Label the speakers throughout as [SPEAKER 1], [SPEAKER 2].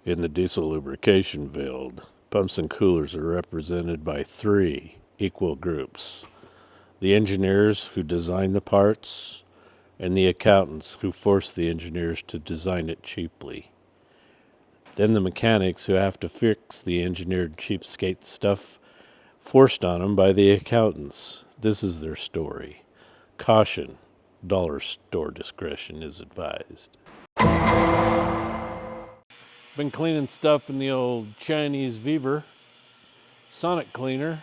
[SPEAKER 1] In the diesel lubrication field, pumps and coolers are represented by three equal groups: the engineers who design the parts, and the accountants who force the engineers to design it cheaply. Then the mechanics who have to fix the engineered cheapskate stuff forced on them by the accountants. This is their story. Caution, dollar store discretion is advised. Been cleaning stuff in the old Chinese Weber sonic cleaner.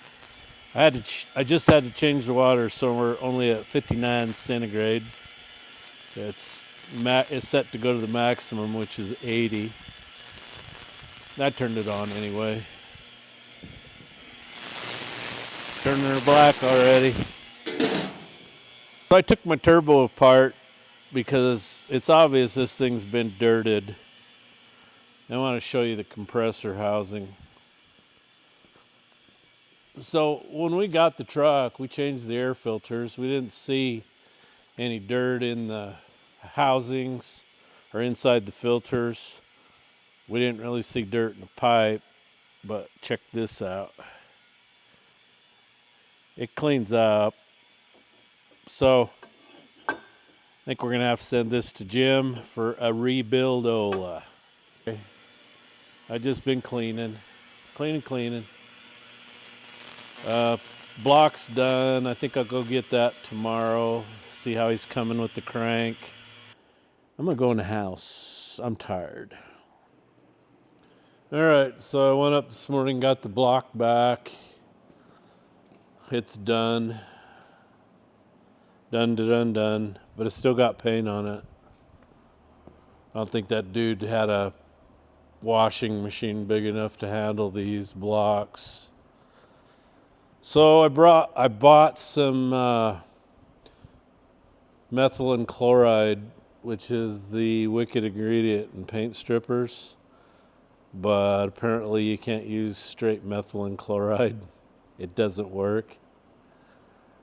[SPEAKER 1] I just had to change the water, so we're only at 59 centigrade. It's set to go to the maximum, which is 80. I turned it on anyway. Turning her black already. So I took my turbo apart because it's obvious this thing's been dirted. I want to show you the compressor housing. So when we got the truck, we changed the air filters. We didn't see any dirt in the housings or inside the filters. We didn't really see dirt in the pipe, but check this out. It cleans up. So I think we're gonna have to send this to Jim for a rebuild-ola. Okay. I just been cleaning. Block's done. I think I'll go get that tomorrow. See how he's coming with the crank. I'm gonna go in the house. I'm tired. All right, so I went up this morning, got the block back. It's done. Done. But it's still got paint on it. I don't think that dude had a washing machine big enough to handle these blocks. So I bought some methylene chloride, which is the wicked ingredient in paint strippers. But apparently you can't use straight methylene chloride. It doesn't work.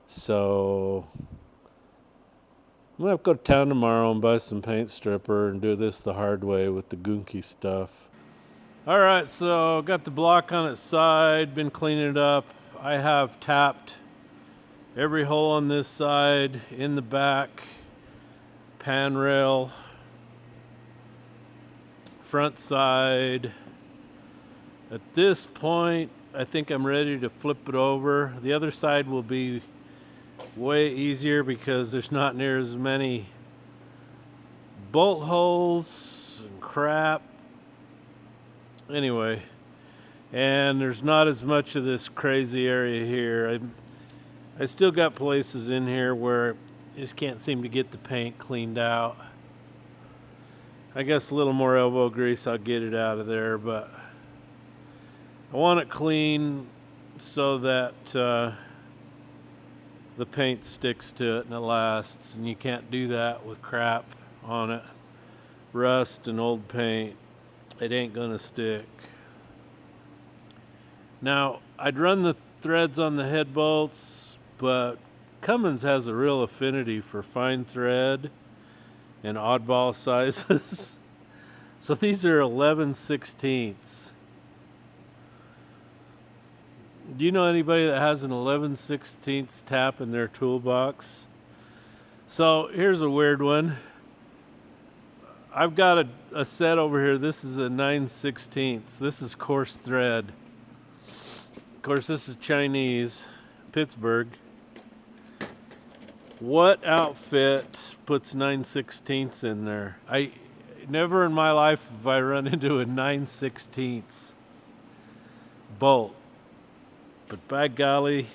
[SPEAKER 1] So I'm gonna have to go to town tomorrow and buy some paint stripper and do this the hard way with the gunky stuff. All right, so got the block on its side, been cleaning it up. I have tapped every hole on this side, in the back, pan rail, front side. At this point, I think I'm ready to flip it over. The other side will be way easier because there's not near as many bolt holes and crap. Anyway, and there's not as much of this crazy area here. I still got places in here where I just can't seem to get the paint cleaned out. I guess a little more elbow grease, I'll get it out of there, but I want it clean so that the paint sticks to it and it lasts, and you can't do that with crap on it. Rust and old paint, it ain't gonna stick. Now, I'd run the threads on the head bolts, but Cummins has a real affinity for fine thread and oddball sizes. So these are 11/16. Do you know anybody that has an 11/16 tap in their toolbox? So here's a weird one. I've got a set over here. This is a 9/16. This is coarse thread. Of course, this is Chinese, Pittsburgh. What outfit puts 9/16 in there? I never in my life have I run into a 9/16 bolt. But by golly,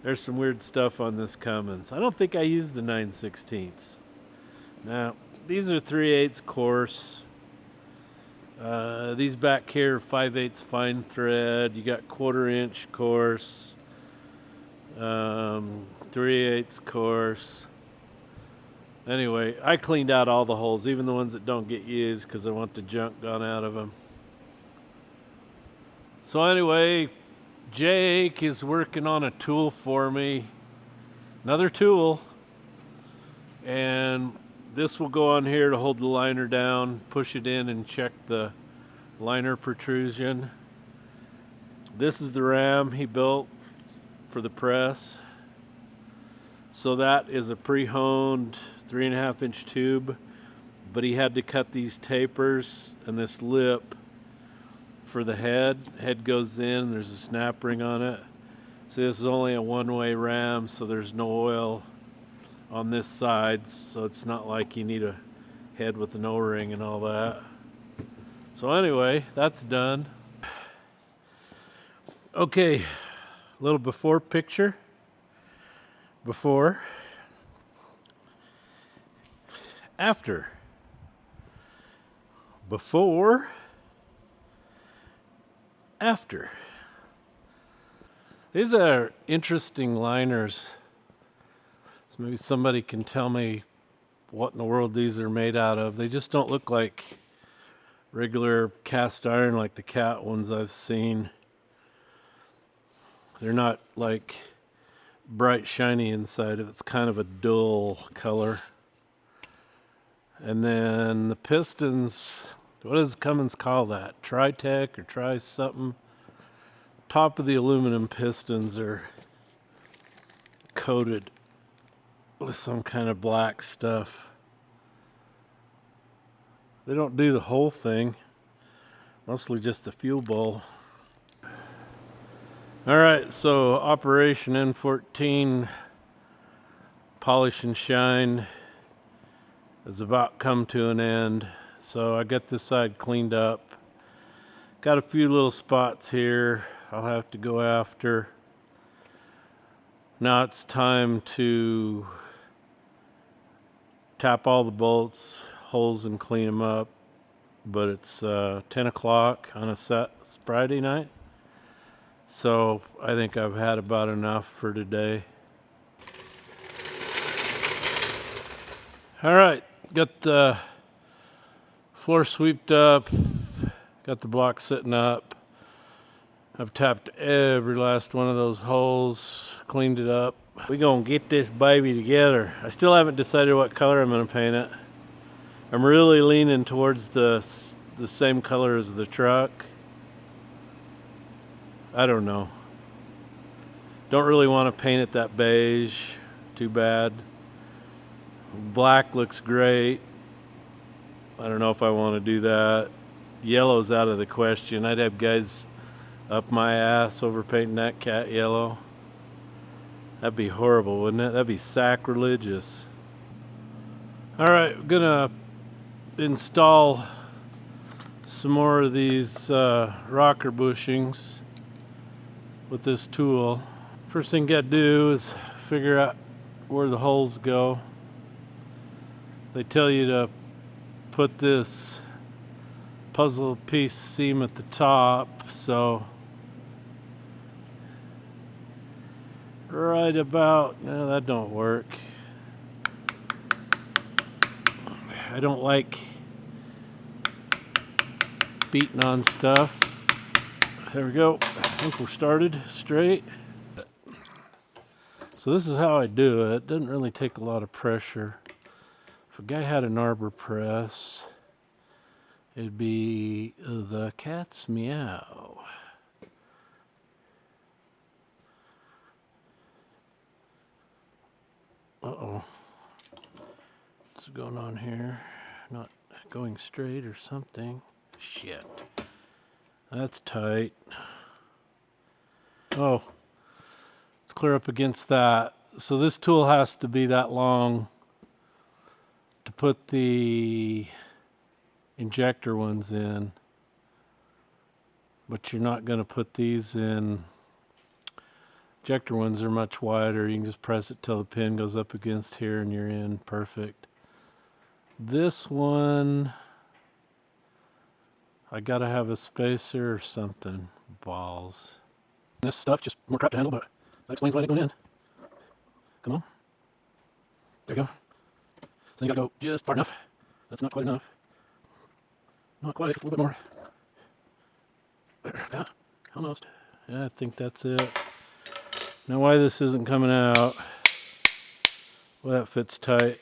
[SPEAKER 1] there's some weird stuff on this Cummins. I don't think I use the 9/16. Now, these are 3/8 coarse. These back here are 5/8 fine thread. You got 1/4 inch coarse, 3/8 coarse. Anyway, I cleaned out all the holes, even the ones that don't get used, because I want the junk gone out of them. So anyway, Jake is working on a tool for me, another tool, and this will go on here to hold the liner down, push it in, and check the liner protrusion. This is the ram he built for the press. So that is a pre-honed 3.5-inch tube, but he had to cut these tapers and this lip for the head. Head goes in, there's a snap ring on it. See, this is only a one-way ram, so there's no oil on this side, so it's not like you need a head with an O-ring and all that. So anyway, that's done. Okay, a little before picture. Before. After. Before. After. These are interesting liners. So maybe somebody can tell me what in the world these are made out of. They just don't look like regular cast iron like the cat ones I've seen. They're not like bright shiny inside. It's kind of a dull color. And then the pistons, what does Cummins call that? Tri-Tech or Tri something? Top of the aluminum pistons are coated with some kind of black stuff. They don't do the whole thing, mostly just the fuel bowl. Alright, so Operation N14 polish and shine has about come to an end. So I got this side cleaned up. Got a few little spots here I'll have to go after. Now it's time to tap all the bolts, holes, and clean them up. But it's 10 o'clock on a Friday night. So I think I've had about enough for today. All right, got the floor sweeped up, got the block sitting up. I've tapped every last one of those holes, cleaned it up. We're gonna get this baby together. I still haven't decided what color I'm gonna paint it. I'm really leaning towards the same color as the truck. I don't know. Don't really want to paint it that beige. Too bad. Black looks great. I don't know if I want to do that. Yellow's out of the question. I'd have guys up my ass over painting that cat yellow. That'd be horrible, wouldn't it? That'd be sacrilegious. Alright, I'm gonna install some more of these rocker bushings with this tool. First thing you gotta do is figure out where the holes go. They tell you to put this puzzle piece seam at the top, so right about, no, that don't work. I don't like beating on stuff. There we go. I think we're started straight. So this is how I do it. It doesn't really take a lot of pressure. If a guy had an arbor press, it'd be the cat's meow. Uh-oh. What's going on here? Not going straight or something. Shit. That's tight. Oh, let's clear up against that. So this tool has to be that long to put the injector ones in, but you're not going to put these in. Injector ones are much wider. You can just press it till the pin goes up against here and you're in. Perfect. This one, I gotta have a spacer or something. Balls. This stuff, just more crap to handle, but that explains why they go in. Come on. There you go. So you gotta go just far enough. That's not quite enough. Not quite, just a little bit more. There, yeah, almost. Yeah, I think that's it. Now why this isn't coming out. Well, that fits tight.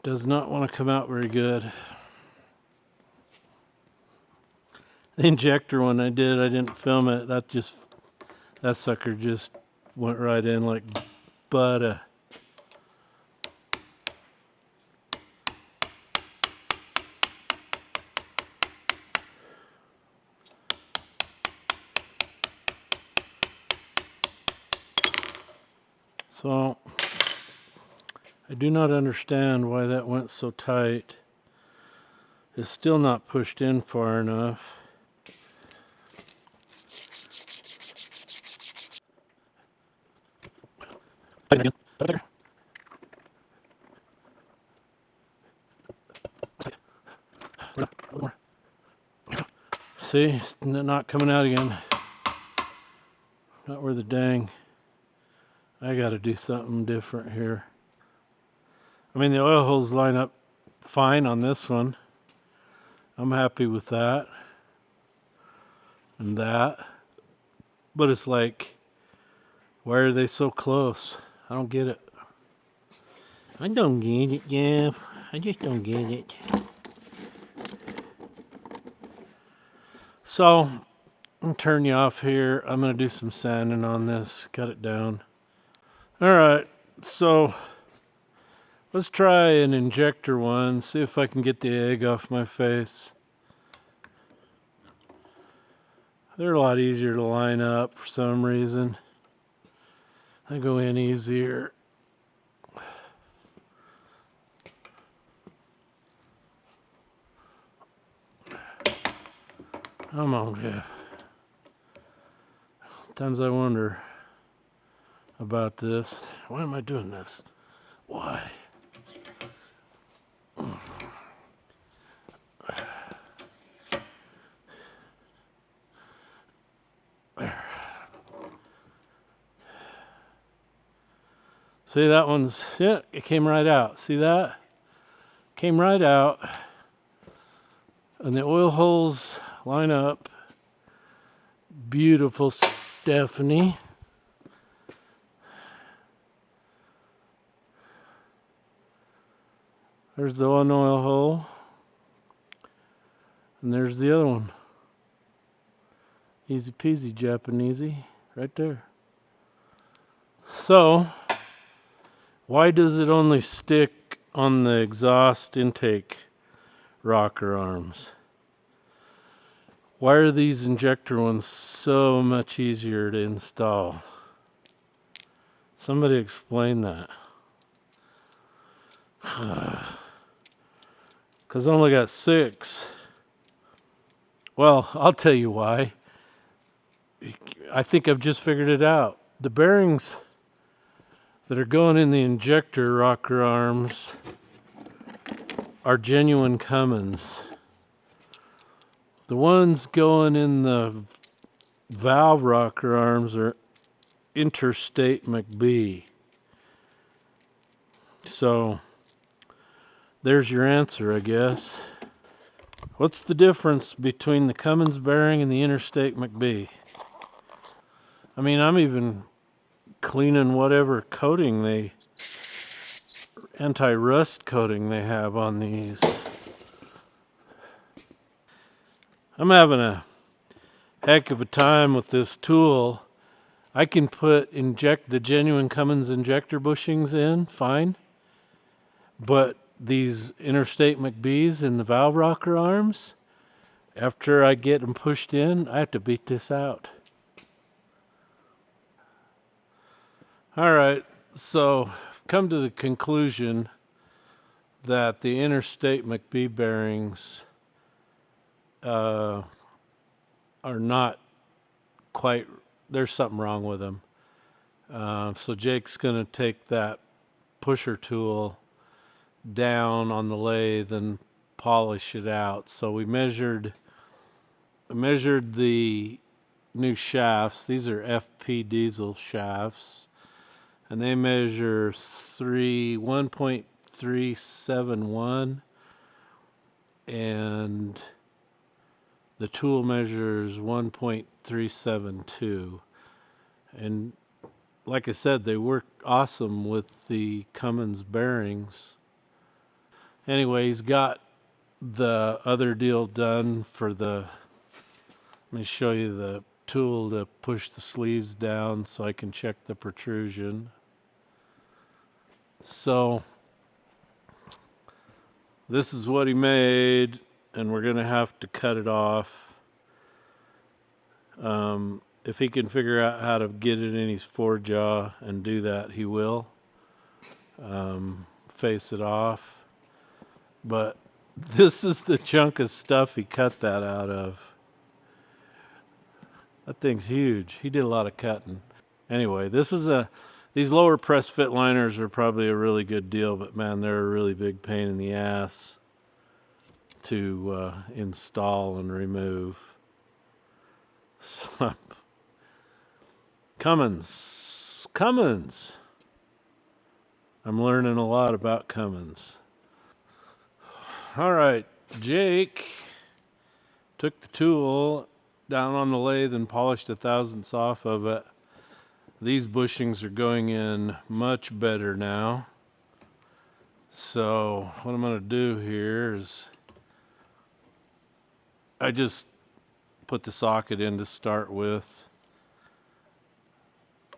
[SPEAKER 1] does not want to come out very good. The injector one I didn't film it. That sucker just went right in like butter. So I do not understand why that went so tight. It's still not pushed in far enough. See, it's not coming out again. Not worth a dang. I gotta do something different here. I mean, the oil holes line up fine on this one. I'm happy with that. And that. But it's like, why are they so close? I don't get it. I don't get it, yeah. I just don't get it. So, I'm going to turn you off here. I'm going to do some sanding on this, cut it down. Alright, so let's try an injector one, see if I can get the egg off my face. They're a lot easier to line up for some reason. They go in easier. Come on, Jeff. Sometimes I wonder about this. Why am I doing this? Why? See, that one's, yeah, it came right out. See that? Came right out. And the oil holes line up. Beautiful, Stephanie. There's the one oil hole. And there's the other one. Easy peasy, Japanesey. Right there. So, why does it only stick on the exhaust intake rocker arms? Why are these injector ones so much easier to install? Somebody explain that. Because I only got 6. Well, I'll tell you why. I think I've just figured it out. The bearings that are going in the injector rocker arms are genuine Cummins. The ones going in the valve rocker arms are Interstate McBee. So, there's your answer, I guess. What's the difference between the Cummins bearing and the Interstate McBee? I mean, I'm even cleaning whatever coating anti-rust coating they have on these. I'm having a heck of a time with this tool. I can inject the genuine Cummins injector bushings in, fine. But these Interstate McBees and the valve rocker arms, after I get them pushed in, I have to beat this out. Alright, so I've come to the conclusion that the Interstate McBee bearings are not quite, there's something wrong with them. So Jake's going to take that pusher tool down on the lathe and polish it out. So we measured the new shafts. These are FP diesel shafts, and they measure 1.371, and the tool measures 1.372. And like I said, they work awesome with the Cummins bearings. Anyway, he's got the other deal done for the, let me show you the tool to push the sleeves down so I can check the protrusion. So this is what he made, and we're gonna have to cut it off. If he can figure out how to get it in his forejaw and do that, he will face it off. But this is the chunk of stuff he cut that out of. That thing's huge. He did a lot of cutting. Anyway, these lower press fit liners are probably a really good deal, but man, they're a really big pain in the ass to install and remove. So, Cummins. I'm learning a lot about Cummins. All right, Jake took the tool down on the lathe and polished 1/1000ths off of it. These bushings are going in much better now. So what I'm going to do here is I just put the socket in to start with.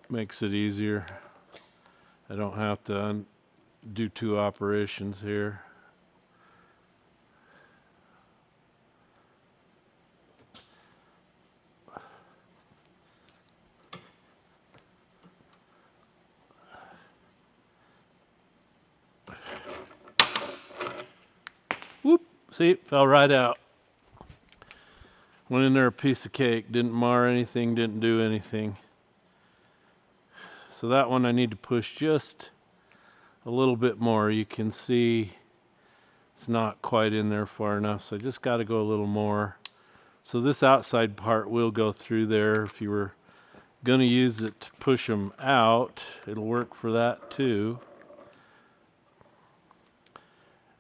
[SPEAKER 1] Makes it easier. I don't have to do 2 operations here. Whoop! See, it fell right out. Went in there a piece of cake. Didn't mar anything, didn't do anything. So that one I need to push just a little bit more. You can see it's not quite in there far enough, so I just got to go a little more. So this outside part will go through there. If you were going to use it to push them out, it'll work for that too.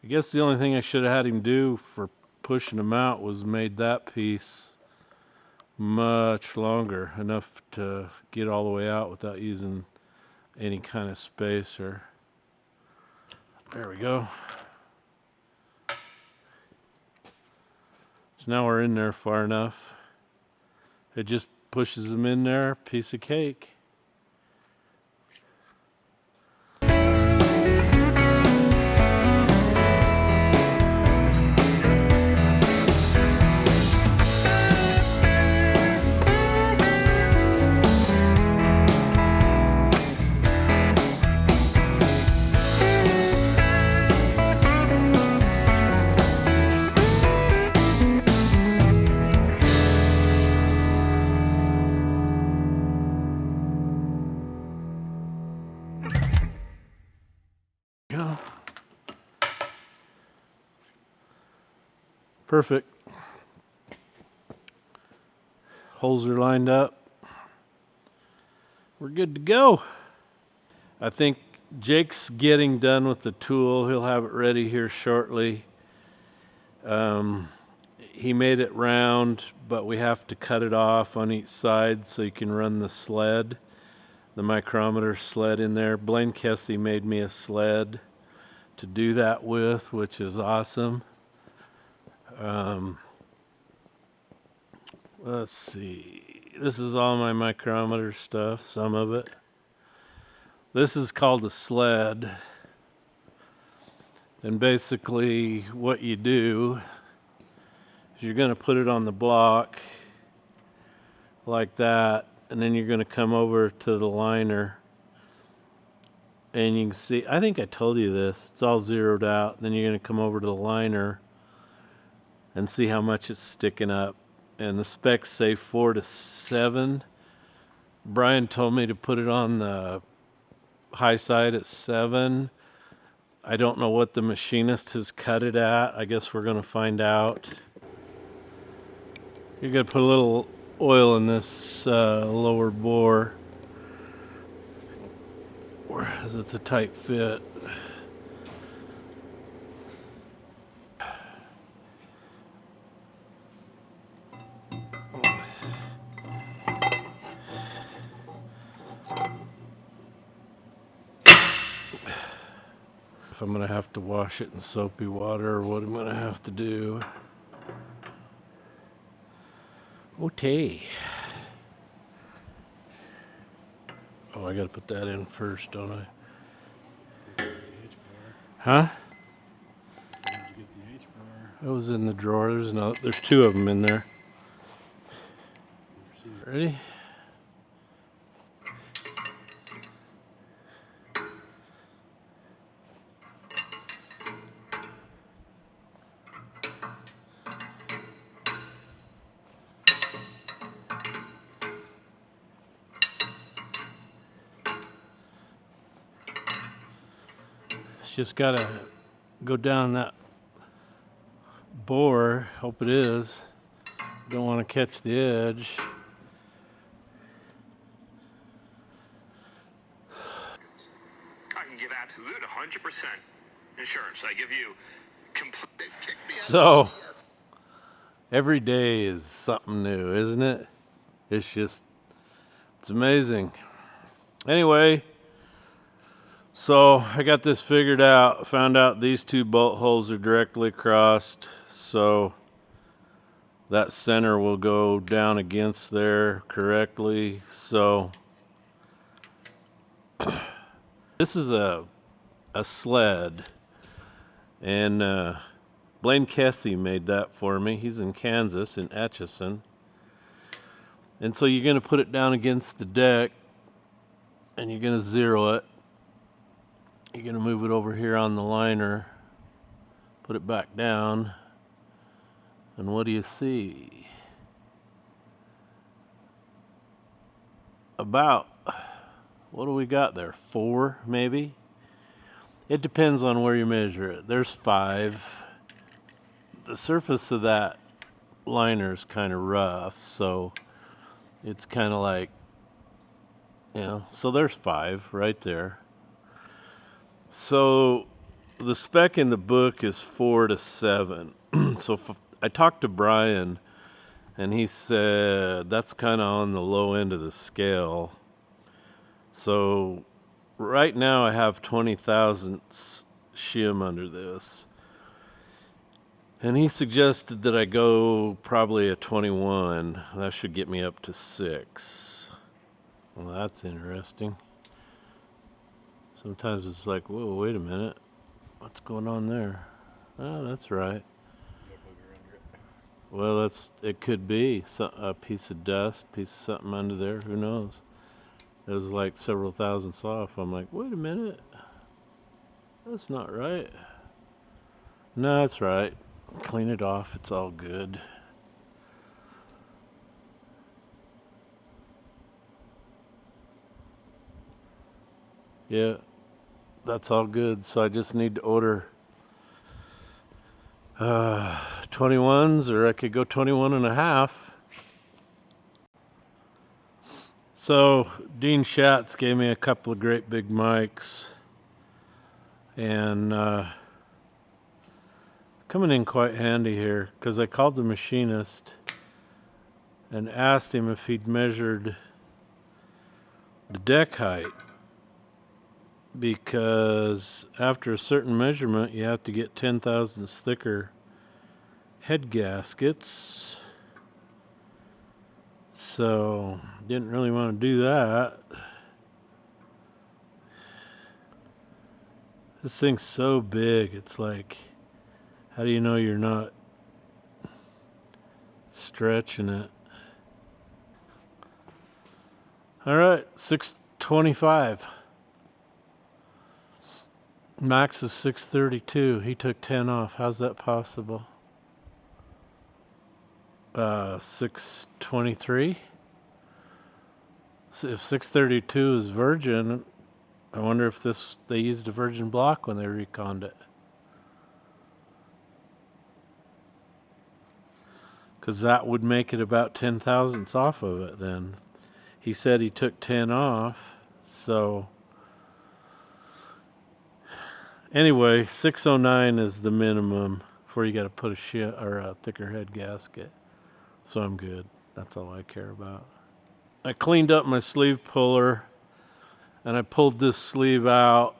[SPEAKER 1] I guess the only thing I should have had him do for pushing them out was made that piece much longer, enough to get all the way out without using any kind of spacer. There we go. So now we're in there far enough. It just pushes them in there, piece of cake. Go. Perfect. Holes are lined up. We're good to go. I think Jake's getting done with the tool. He'll have it ready here shortly. He made it round, but we have to cut it off on each side so you can run the sled, the micrometer sled in there. Blaine Kessie made me a sled to do that with, which is awesome. Let's see. This is all my micrometer stuff, some of it. This is called a sled. And basically what you do is you're going to put it on the block like that, and then you're going to come over to the liner. And you can see, I think I told you this, it's all zeroed out. Then you're going to come over to the liner and see how much it's sticking up. And the specs say 4 to 7. Brian told me to put it on the high side at 7. I don't know what the machinist has cut it at. I guess we're going to find out. You're going to put a little oil in this lower bore. Whereas it's a tight fit. if I'm going to have to wash it in soapy water or what I'm going to have to do. Okay. Oh, I got to put that in first, don't I? Huh? It was in the drawer. There's two of them in there. Ready? Just gotta go down that bore. Hope it is. Don't want to catch the edge.
[SPEAKER 2] I can give absolute 100% insurance. I give you complete.
[SPEAKER 1] So every day is something new, isn't it? It's amazing. Anyway, so I got this figured out. Found out these two bolt holes are directly crossed, so that center will go down against there correctly. So this is a sled, and Blaine Kessie made that for me. He's in Kansas, in Atchison. And so you're going to put it down against the deck, and you're going to zero it. You're going to move it over here on the liner, put it back down, and what do you see? About, what do we got there? 4, maybe? It depends on where you measure it. There's 5. The surface of that liner is kind of rough, so it's kind of like, so there's 5 right there. So the spec in the book is 4 to 7. So I talked to Brian, and he said that's kind of on the low end of the scale. So right now I have 20 thousandths shim under this. And he suggested that I go probably a 21. That should get me up to 6. Well, that's interesting. Sometimes it's like, whoa, wait a minute. What's going on there? Oh, that's right. Well, it could be a piece of dust, piece of something under there. Who knows? It was like several thousandths off. I'm like, wait a minute. That's not right. No, that's right. Clean it off. It's all good. Yeah, that's all good. So I just need to order 21s, or I could go 21 and a half. So Dean Schatz gave me a couple of great big mics, and coming in quite handy here, because I called the machinist and asked him if he'd measured the deck height, because after a certain measurement you have to get 10 thousandths thicker head gaskets. So didn't really want to do that. This thing's so big, it's like, how do you know you're not stretching it? All right, 625. Max is 632. He took 10 off. How's that possible? 623. So if 632 is virgin, I wonder if they used a virgin block when they reconned it. Because that would make it about 10 thousandths off of it then. He said he took 10 off, so anyway, 609 is the minimum before you got to put a thicker head gasket. So I'm good. That's all I care about. I cleaned up my sleeve puller, and I pulled this sleeve out,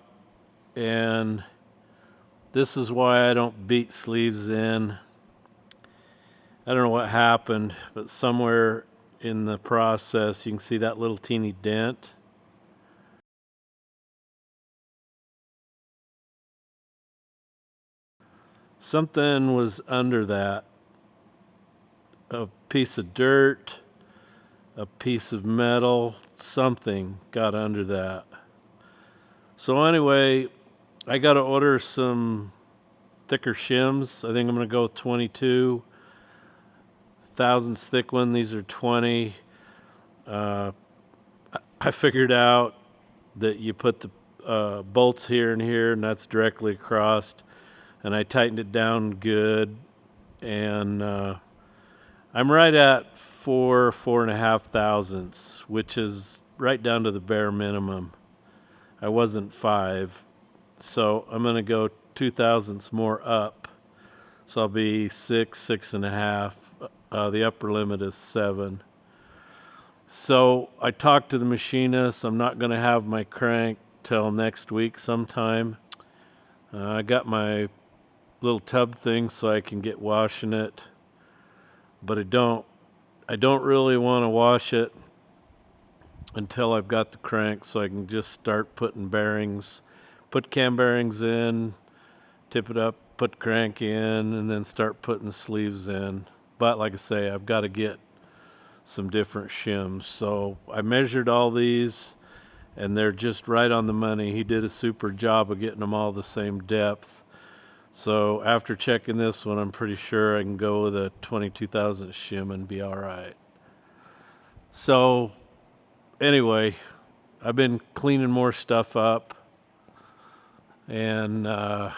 [SPEAKER 1] and This is why I don't beat sleeves in. I don't know what happened, but somewhere in the process you can see that little teeny dent. Something was under that. A piece of dirt, a piece of metal, something got under that. So anyway, I got to order some thicker shims. I think I'm going to go with 22 thousandths thick one. These are 20. I figured out that you put the bolts here and here, and that's directly across. And I tightened it down good, and I'm right at 4.5 thousandths, which is right down to the bare minimum. I wasn't 5, so I'm going to go 2 thousandths more up. So I'll be 6.5. The upper limit is 7. So I talked to the machinist. I'm not going to have my crank till next week sometime. I got my little tub thing so I can get washing it, but I don't really want to wash it until I've got the crank, so I can just start putting bearings, put cam bearings in, tip it up, put crank in, and then start putting the sleeves in. But like I say, I've got to get some different shims. So I measured all these, and they're just right on the money. He did a super job of getting them all the same depth. So after checking this one, I'm pretty sure I can go with a 22,000 shim and be all right. So anyway, I've been cleaning more stuff up, and I've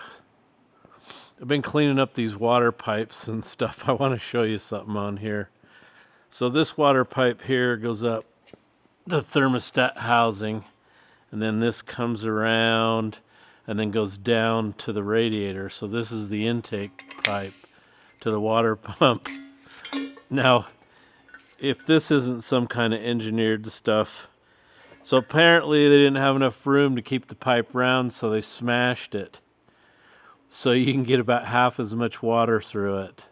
[SPEAKER 1] been cleaning up these water pipes and stuff. I want to show you something on here. So this water pipe here goes up the thermostat housing, and then this comes around and then goes down to the radiator. So this is the intake pipe to the water pump. Now, if this isn't some kind of engineered stuff, so apparently they didn't have enough room to keep the pipe round, so they smashed it. So you can get about half as much water through it.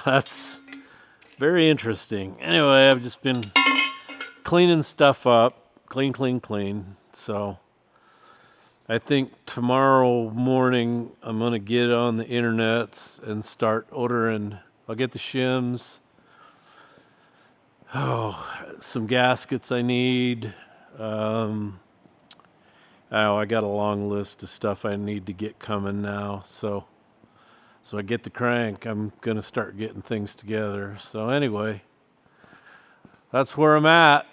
[SPEAKER 1] That's very interesting. Anyway, I've just been cleaning stuff up. Clean. So I think tomorrow morning I'm going to get on the internet and start ordering. I'll get the shims. Some gaskets I need. I got a long list of stuff I need to get coming now. So I get the crank, I'm going to start getting things together. So anyway, that's where I'm at.